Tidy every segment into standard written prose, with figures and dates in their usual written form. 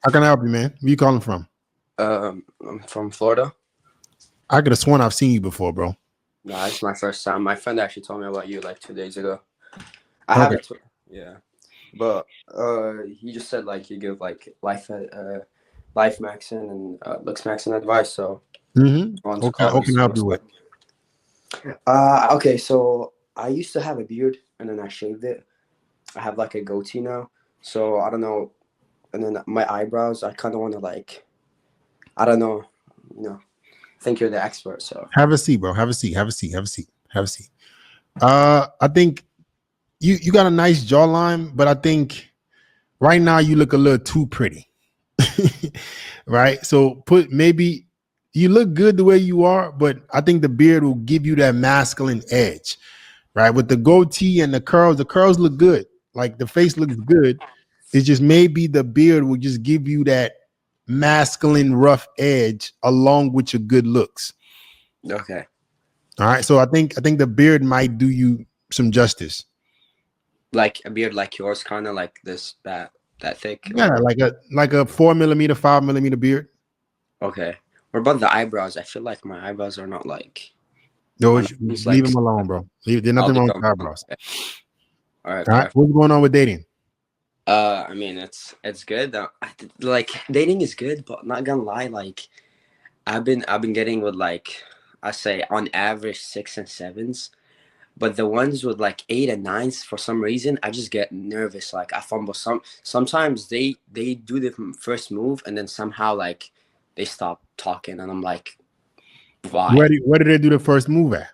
How can I help you, man? Where you calling from? I'm from Florida. I could have sworn I've seen you before, bro. No, it's my first time. My friend actually told me about you like 2 days ago. I Okay. haven't, yeah, but he just said like you give like life maxing and looks maxing advice. So I want to call What and can I see help what's you with? up. Okay, so I used to have a beard and then I shaved it. I have like a goatee now, so I don't know. And then my eyebrows, I kind of want to like, I don't know, you know. I think you're the expert, so. Have a seat, bro. Have a seat. Have a seat. Have a seat. Have a seat. I think you got a nice jawline, but I think right now you look a little too pretty. Right? So maybe you look good the way you are, but I think the beard will give you that masculine edge, right? With the goatee and the curls look good. Like the face looks good. It's just maybe the beard will just give you that masculine rough edge along with your good looks. Okay. All right. So I think the beard might do you some justice. Like a beard like yours, kind of like that thick, Yeah, or like a 4 millimeter, 5 millimeter beard. okay. What about the eyebrows? I feel like my eyebrows are not like No, my nose, leave like them alone, bro. There's I'll nothing leave wrong them. with eyebrows. Okay. All right, All right. perfect. What's going on with dating? I mean it's good. Like dating is good, but not gonna lie, like I've been getting with like I say on average 6 and 7s. But the ones with like 8 and 9s, for some reason, I just get nervous. Like I fumble. Sometimes they do the first move and then somehow like they stop talking, and I'm like, why? Where did they do the first move at?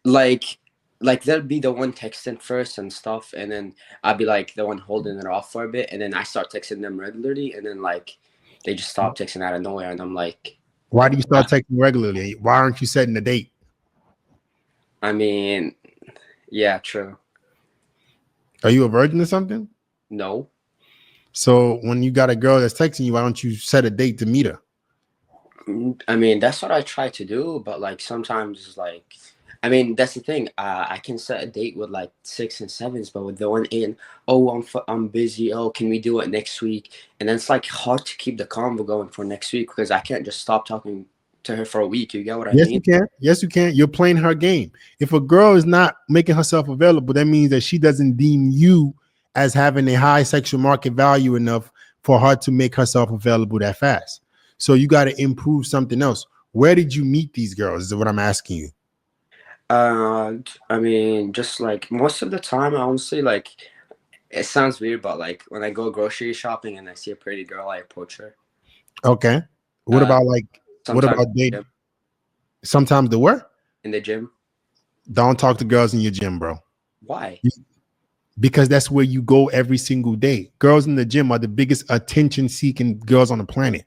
Like like they'll be the one texting first and stuff, and then I'll be like the one holding it off for a bit, and then I start texting them regularly, and then like they just stop texting out of nowhere, and I'm like, Why do you start texting regularly? Why aren't you setting a date? I mean, yeah, true. Are you a virgin or something? No. So when you got a girl that's texting you, why don't you set a date to meet her? I mean, that's what I try to do, but like sometimes, like, I mean, that's the thing. I can set a date with like 6 and 7s, but with the one in, oh, I'm busy. Oh, can we do it next week? And then it's like hard to keep the convo going for next week because I can't just stop talking to her for a week. You get what I Yes, you mean? can. Yes, you can. You're playing her game. If a girl is not making herself available, that means that she doesn't deem you as having a high sexual market value enough for her to make herself available that fast. So you got to improve something else. Where did you meet these girls? Is what I'm asking you. I mean, just like most of the time, honestly, like it sounds weird, but like when I go grocery shopping and I see a pretty girl, I approach her. Okay. What Uh, about what Sometimes about dating? Sometimes the what? in the gym. Don't talk to girls in your gym, bro. Why? Because that's where you go every single day. Girls in the gym are the biggest attention-seeking girls on the planet.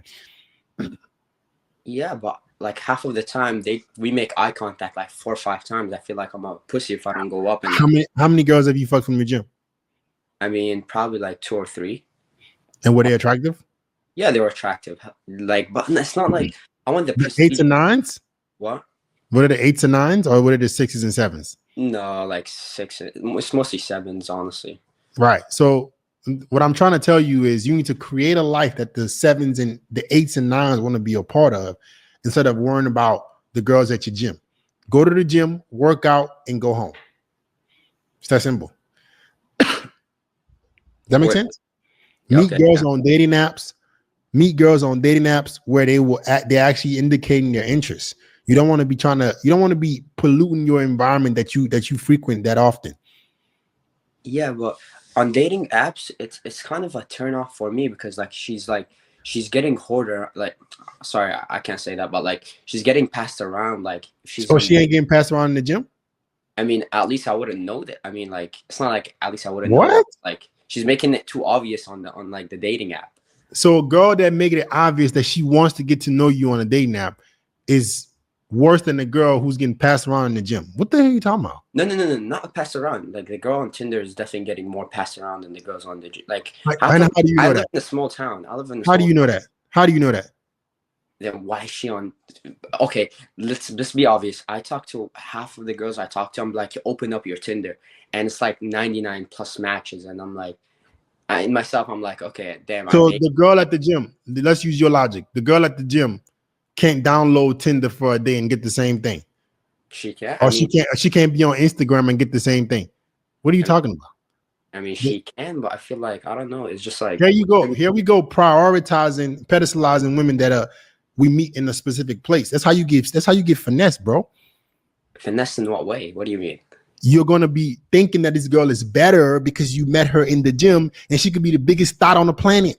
Yeah, but like half of the time we make eye contact like 4 or 5 times. I feel like I'm a pussy if I don't go up and How many girls have you fucked from your gym? I mean probably like 2 or 3. And were they attractive? Yeah, they were attractive. Like, but it's not like I want the The eights prestige. and nines? What? What are the eights and nines, or what are the sixes and sevens? No, like 6. It's mostly 7s, honestly. Right. So what I'm trying to tell you is you need to create a life that the sevens and the eights and nines want to be a part of instead of worrying about the girls at your gym. Go to the gym, work out, and go home. It's that simple. Does that make Wait, sense? yeah, Meet okay, girls yeah. on dating apps. Meet girls on dating apps where they're actually indicating their interests. You don't want to be you don't want to be polluting your environment that you frequent that often. Yeah, but on dating apps, it's kind of a turn off for me because like she's getting hoarder. Like, sorry, I can't say that, but like she's getting passed around. Like if she's So on she ain't getting passed around in the gym. I mean, at least I wouldn't know that. I mean, like, it's not like at least I wouldn't know that. What? Like, she's making it too obvious on like the dating app. So a girl that make it obvious that she wants to get to know you on a dating app is worse than the girl who's getting passed around in the gym. What the hell are you talking about? No, not passed around. Like the girl on Tinder is definitely getting more passed around than the girls on the like. And how do you I know live that? in a small town. I live in a How do small. you know that? How do you know that? Then why is she on? Okay, let's just be obvious. I talk to half of the girls I talk to. I'm like, open up your Tinder, and it's like 99 plus matches, and I'm like, I myself, I'm like, okay, damn, I So made the girl at the gym, let's use your logic. The girl at the gym can't download Tinder for a day and get the same thing. she can. Or she can't be on Instagram and get the same thing. What are you I mean, talking about? she can, but I feel like I don't know. It's just like Here you go. Here we go. Prioritizing, pedestalizing women that we meet in a specific place. That's how you get finesse, bro. finesse in what way? What do you mean? You're gonna be thinking that this girl is better because you met her in the gym and she could be the biggest thought on the planet.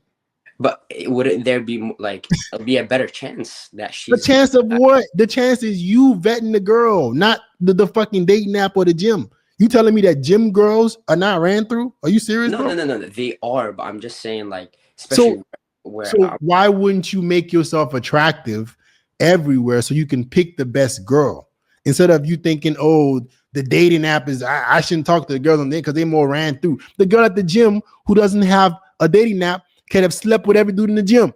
But wouldn't there be like it'll be a better chance that The she's chance of what? The chance is you vetting the girl, not the fucking dating app or the gym. You telling me that gym girls are not ran through? Are you serious, no, bro? no, no, no, no. They are, but I'm just saying, like, especially So where so why wouldn't you make yourself attractive everywhere so you can pick the best girl instead of you thinking, oh, the dating app is I shouldn't talk to the girls on there because they more ran through. The girl at the gym who doesn't have a dating app can have slept with every dude in the gym.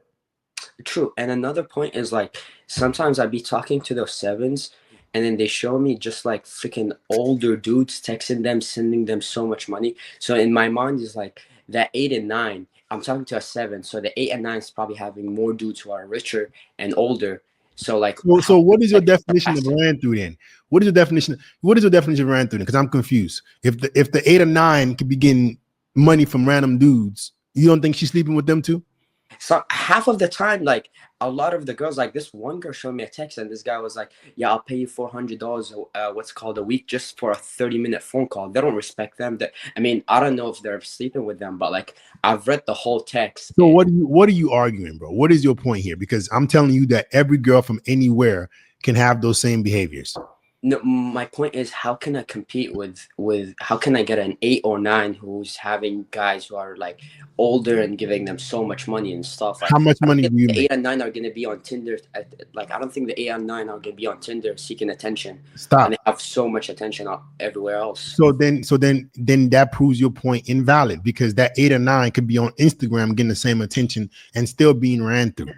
true. And another point is like sometimes I'd be talking to those sevens and then they show me just like freaking older dudes texting them, sending them so much money. So in my mind is like that 8 and 9, I'm talking to a 7. So the 8 and 9 is probably having more dudes who are richer and older. So like how So what is your like definition of harassing? ran through then? What is your definition? What is your definition of ran through? Because I'm confused. If the 8 or 9 could be getting money from random dudes, you don't think she's sleeping with them too? So half of the time, like a lot of the girls, like this one girl showed me a text, and this guy was like, "Yeah, I'll pay you $400, what's called a week, just for a 30-minute phone call." They don't respect them. That I mean, I don't know if they're sleeping with them, but like I've read the whole text, So and what are you arguing, bro? What is your point here? Because I'm telling you that every girl from anywhere can have those same behaviors. no, my point is, how can I compete with how can I get an 8 or 9 who's having guys who are like older and giving them so much money and stuff? How Like much I don't money think do you the make? 8 and 9 are gonna be on Tinder. Like I don't think the 8 and 9 are gonna be on Tinder seeking attention when they Stop. have so much attention everywhere else. So then that proves your point invalid because that 8 or 9 could be on Instagram getting the same attention and still being ran through.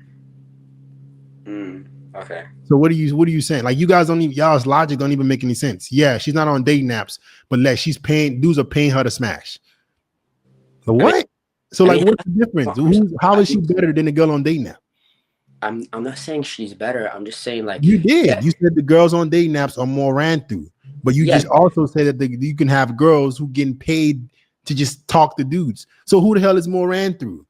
Okay. So what are you saying? Like you guys don't even y'all's logic don't even make any sense. Yeah, she's not on dating apps, but like she's paying dudes are paying her to smash. So I mean, what? So I like mean, what's the difference? I'm sorry, How is she better than the girl on dating app? I'm not saying she's better. I'm just saying like You yeah, did. You said the girls on dating apps are more ran through, but you yeah. just also said that you can have girls who getting paid to just talk to dudes. So who the hell is more ran through?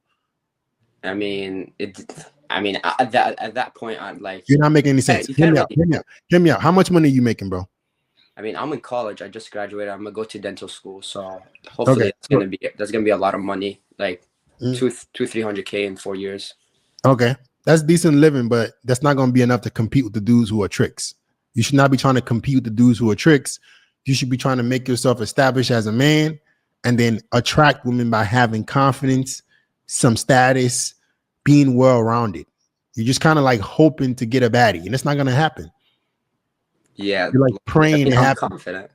I mean it. I mean at that point, I'm like, You're not making any sense. you Hear can't me out. really. Hear me out. Hear me out. How much money are you making, bro? I mean, I'm in college. I just graduated. I'm gonna go to dental school, so Okay. hopefully that's gonna be a lot of money, like Mm, 300K in 4 years. okay. That's decent living, but that's not going to be enough to compete with the dudes who are tricks. You should not be trying to compete with the dudes who are tricks. You should be trying to make yourself established as a man and then attract women by having confidence, some status, being well rounded. You're just kind of like hoping to get a baddie, and it's not going to happen. Yeah, You're like I praying mean, it I'm happens. confident.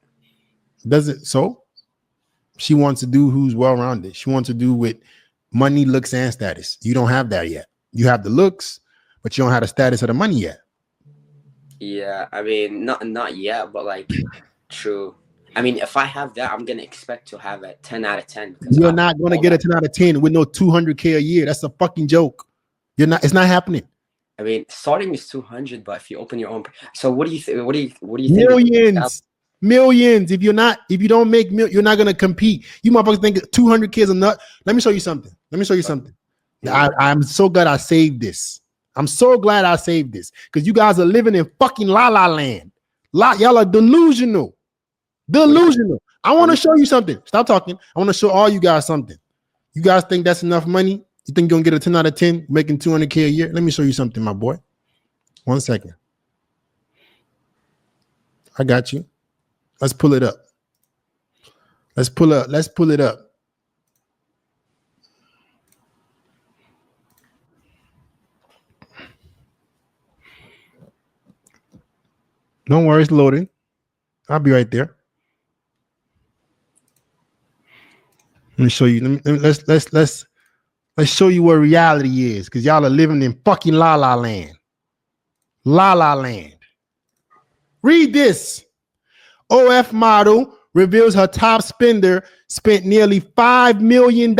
Does it? So she wants to do who's well rounded. She wants to do with money, looks, and status. You don't have that yet. You have the looks, but you don't have the status of the money yet. Yeah, I mean, not yet, but like, true. I mean, if I have that, I'm gonna expect to have a 10 out of 10 because I You're have not going to all get a that. 10 out of 10 with no 200K a year. That's a fucking joke. You're not, it's not happening. I mean, starting is 200, but if you open your own, so what do you think? What do you think? Millions. Millions. If you don't make you're not gonna compete. You motherfuckers think 200K is a nut. Let me show you something. Let me show you something. Mm. I'm so glad I saved this. I'm so glad I saved this because you guys are living in fucking la la land. Y'all are delusional. What do Delusional. I you want to mean? show you something. Stop talking. I want to show all you guys something. You guys think that's enough money? You think you're gonna get a 10 out of 10 making 200K a year? Let me show you something, my boy. 1 second. I got you. Let's pull it up. Let's pull it up. Don't worry, it's loading. I'll be right there. Let me show you. Let's show you what reality is, because y'all are living in fucking la la land. La la land. Read this. OF model reveals her top spender spent nearly $5 million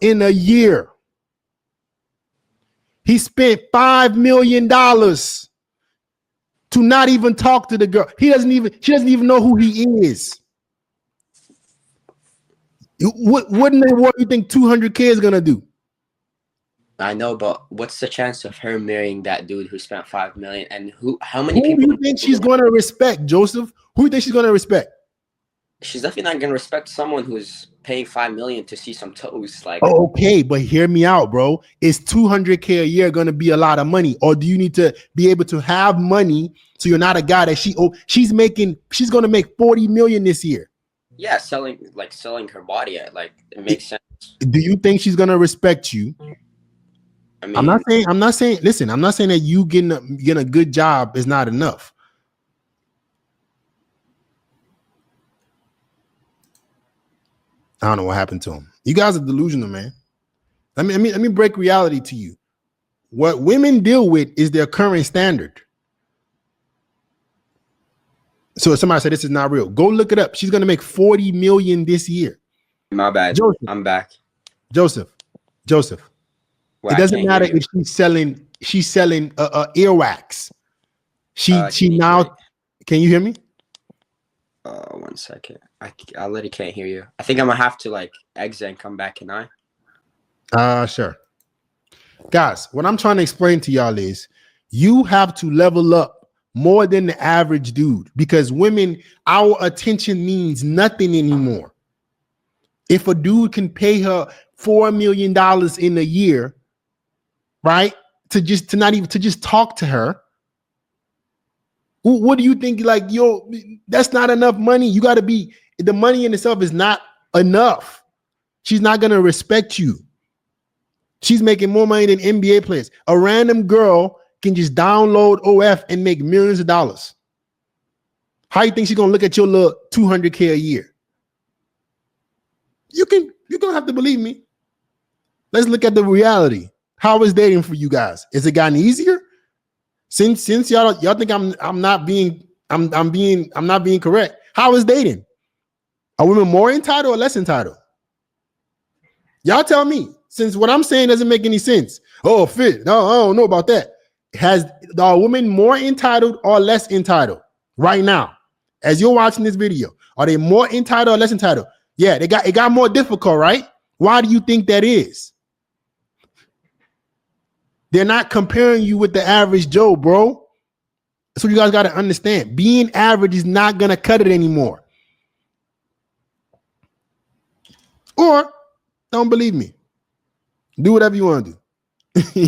in a year. He spent $5 million to not even talk to the girl. She doesn't even know who he is. What in the world do you think 200K is gonna do? I know, but what's the chance of her marrying that dude who spent $5 million? And how many Who people do you think she's gonna respect, Joseph? Who do you think she's gonna respect? She's definitely not gonna respect someone who's paying $5 million to see some toes. Like, okay, but hear me out, bro. Is 200K a year gonna be a lot of money, or do you need to be able to have money so you're not a guy that she's gonna make 40 million this year? yeah, selling her body. Like, it makes sense. Do you think she's gonna respect you? I mean, I'm not saying. Listen, I'm not saying that you getting a good job is not enough. I don't know what happened to him. You guys are delusional, man. Let me break reality to you. What women deal with is their current standard. So if somebody said this is not real, go look it up. She's gonna make 40 million this year. my bad. Joseph. I'm back. Joseph. Well, It doesn't matter if she's selling earwax. She now. Can you hear me? 1 second. I literally can't hear you. I think I'm gonna have to like exit and come back. Can I? Sure. Guys, what I'm trying to explain to y'all is you have to level up more than the average dude, because women, our attention means nothing anymore. If a dude can pay her $4 million in a year, right, to just talk to her, what do you think? Like, that's not enough money. You got to be, the money in itself is not enough. She's not going to respect you. She's making more money than NBA players. A random girl can just download OF and make millions of dollars. How you think she's gonna look at your little 200K a year? You're gonna have to believe me. Let's look at the reality. How is dating for you guys? Has it gotten easier? Since y'all think I'm not being correct. How is dating? Are women more entitled or less entitled? Y'all tell me. Since what I'm saying doesn't make any sense. Oh, Fit. No, I don't know about that. Are women more entitled or less entitled right now? As you're watching this video, are they more entitled or less entitled? Yeah, it got more difficult, right? Why do you think that is? They're not comparing you with the average Joe, bro. That's what you guys got to understand. Being average is not gonna cut it anymore. Or don't believe me. Do whatever you want to do.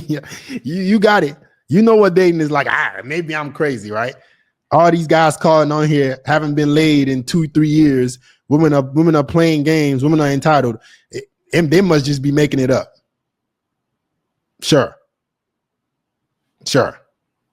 Yeah, you got it. You know what dating is like. Maybe I'm crazy, right? All these guys calling on here haven't been laid in 2-3 years. Women are playing games. Women are entitled. And they must just be making it up. Sure.